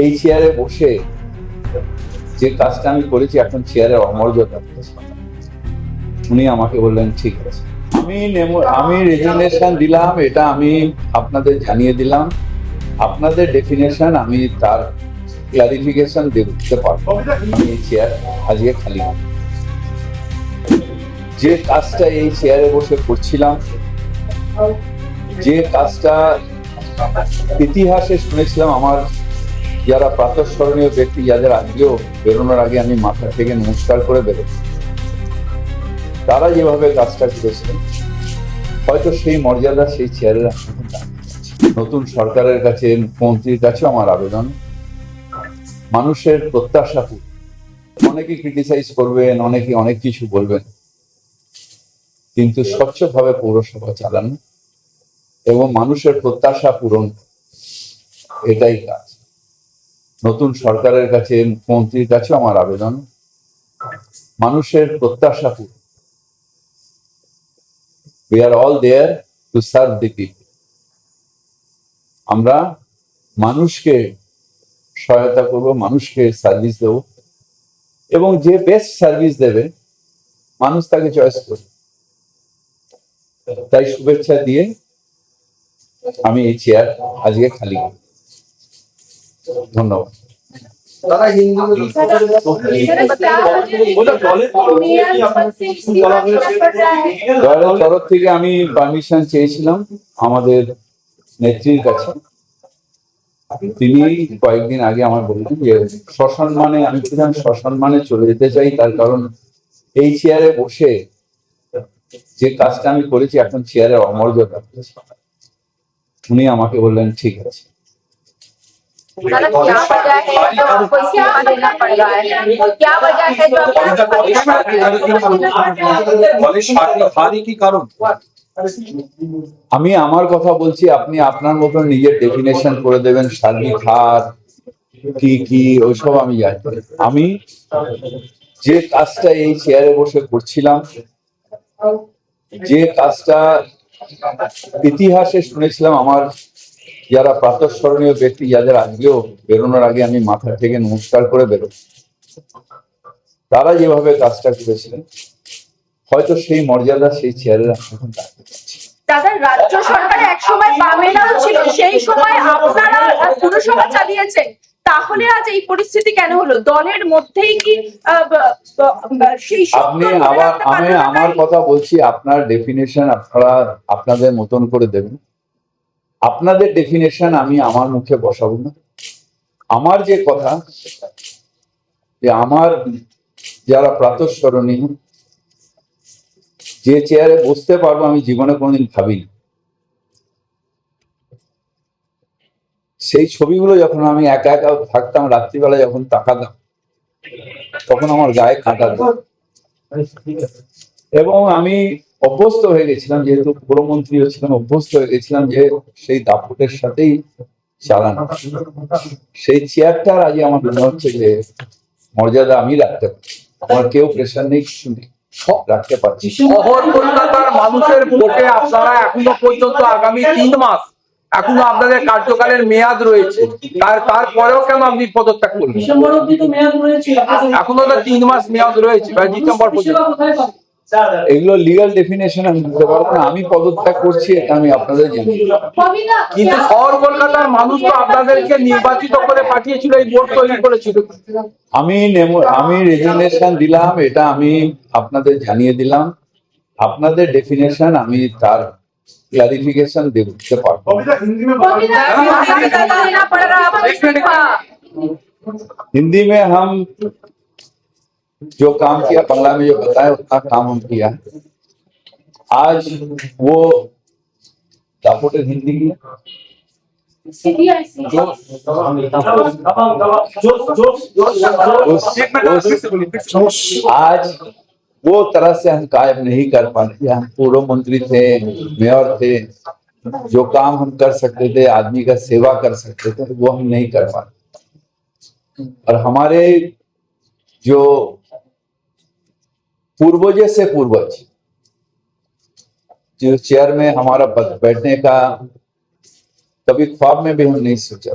এই চেয়ারে বসে যে কাজটা আমি করেছি এখন চেয়ারের অমর্যাদা, উনি আমাকে বললেন ঠিক আছে, আমি রেজিগনেশন দিলাম, এটা আমি আপনাদের জানিয়ে দিলাম। আপনাদের ডেফিনেশন আমি তার ক্লারিফিকেশন দিতে পারবো। আমি এই চেয়ার আজকে খালি করব। যে কাজটা এই চেয়ারে বসে করছিলাম, যে কাজটা ইতিহাসে শুনেছিলাম, আমার যারা প্রাতঃস্মরণীয় ব্যক্তি যাদের আজকেও বেরোনোর আগে আমি মাথা থেকে নমস্কার করে বেরোই, তারা যেভাবে কাজটা করেছিলেন, হয়তো সেই মর্যাদা সেই চেয়ারের নতুন সরকারের কাছে, মুখ্যমন্ত্রীর কাছে আমার আবেদন, মানুষের প্রত্যাশা পূরণ। অনেকে ক্রিটিসাইজ করবেন, অনেকে অনেক কিছু বলবেন, কিন্তু স্বচ্ছভাবে পৌরসভা চালানো এবং মানুষের প্রত্যাশা পূরণ, এটাই কাজ। নতুন সরকারের কাছে, মুখ্যমন্ত্রীর কাছে আমার আবেদন, মানুষের প্রত্যাশা পূরণ। We are all there to serve the people. আমরা মানুষকে সহায়তা করব, মানুষকে সার্ভিস দেব, এবং যে বেস্ট সার্ভিস দেবে মানুষ তাকে চয়েস করবে। তাই শুভেচ্ছা দিয়ে আমি এই চেয়ার আজকে খালি করি। ধন্যবাদ। দলের তরফ থেকে আমি পারমিশন চেয়েছিলাম আমাদের নেত্রীর কাছে। তিনি কয়েকদিন আগে আমার বললেন যে সসম্মানে, আমি সসম্মানে চলে যেতে চাই, তার কারণ এই চেয়ারে বসে যে কাজটা আমি করেছি এখন চেয়ারের অমর্যাদা। উনি আমাকে বললেন ঠিক আছে। আমি আমার কথা বলছি, আপনি আপনার মতো নিজের ডেফিনেশন করে দেবেন, সার্বিক হার কি কি ওইসব আমি জানি। আমি যে কাজটা এই চেয়ারে বসে করছিলাম, যে কাজটা ইতিহাসে শুনেছিলাম, আমার যারা প্রাতঃস্মরণীয় ব্যক্তি যাদের আজকেও বেরোনোর আগে আমি মাথা থেকে নমস্কার করে বেরোই, তারা যেভাবে কাজটা করেছিলেন, হয়তো সেই মর্যাদা সেই চেয়ারের এখন দাদা, রাজ্য সরকারে একসময় বামেরাও ছিল, সেই সময় আপনারা পুরসভা চালিয়েছেন, তাহলে আজ এই পরিস্থিতি কেন হলো? দলের মধ্যেই কি আমি আমার কথা বলছি, আপনার ডেফিনেশন আপনারা আপনাদের মতন করে দেবেন। আপনাদের ডেফিনেশন আমি আমার মুখে বসাবো না। আমার যে কথা, যে আমার যারা প্রাতঃস্মরণীয়, যে চেয়ারে বসতে পারবো আমি জীবনে কোনোদিন ভাবিনি, সেই ছবিগুলো যখন আমি একা একা থাকতাম, রাত্রিবেলা যখন তাকাতাম, তখন আমার গায়ে কাঁটা দিত। এবং আমি অভ্যস্ত হয়ে গেছিলাম, যেহেতু পুরমন্ত্রীও ছিলাম, অভ্যস্ত হয়ে গেছিলাম যে সেই দাপটের সাথেই চালানো। সেই চেয়ারটার আজ আমার মনে হচ্ছে যে মর্যাদা আমি রাখতে পারছি, আমার কেউ প্রেশার নেই, কিছু নেই, সব রাখতে পারছি। শহর কলকাতার মানুষের ভোটে আপনারা এখনো পর্যন্ত আগামী 3 মাস এখনো আপনাদের কার্যকালের মেয়াদ রয়েছে, তারপরেও কেন আপনি পদত্যাগ করলেন? ডিসেম্বর অবধি তো মেয়াদ রয়েছে, এখনো তো 3 মাস মেয়াদ রয়েছে, ডিসেম্বর পর্যন্ত। এগুলো লিগ্যাল ডেফিনেশন আমি দিতে পারবো না। আমি পদত্যাগ করছি, এটা আমি আপনাদের জানি। কিন্তু শহর কলকাতার মানুষ তো আপনাদেরকে নির্বাচিত করে পাঠিয়েছিল, এই বোর্ড তৈরি করেছিল। আমি রেজিগনেশন দিলাম, এটা আমি আপনাদের জানিয়ে দিলাম। আপনাদের ডেফিনেশন আমি তার क्लैरिफिकेशन दिते पारबो। हिंदी में हम जो काम किया, बांग्ला में जो बताया उतना काम हम किया। आज वो दापोटे हिंदी की आज वो तरह से हम कायम नहीं कर पाते। हम पूर्व मंत्री थे, मेयर थे, जो काम हम कर सकते थे, आदमी का सेवा कर सकते थे, वो हम नहीं कर पाते। और हमारे जो पूर्वज से पूर्वज, जो चेयर में हमारा बैठने का कभी ख्वाब में भी हम नहीं सोचा।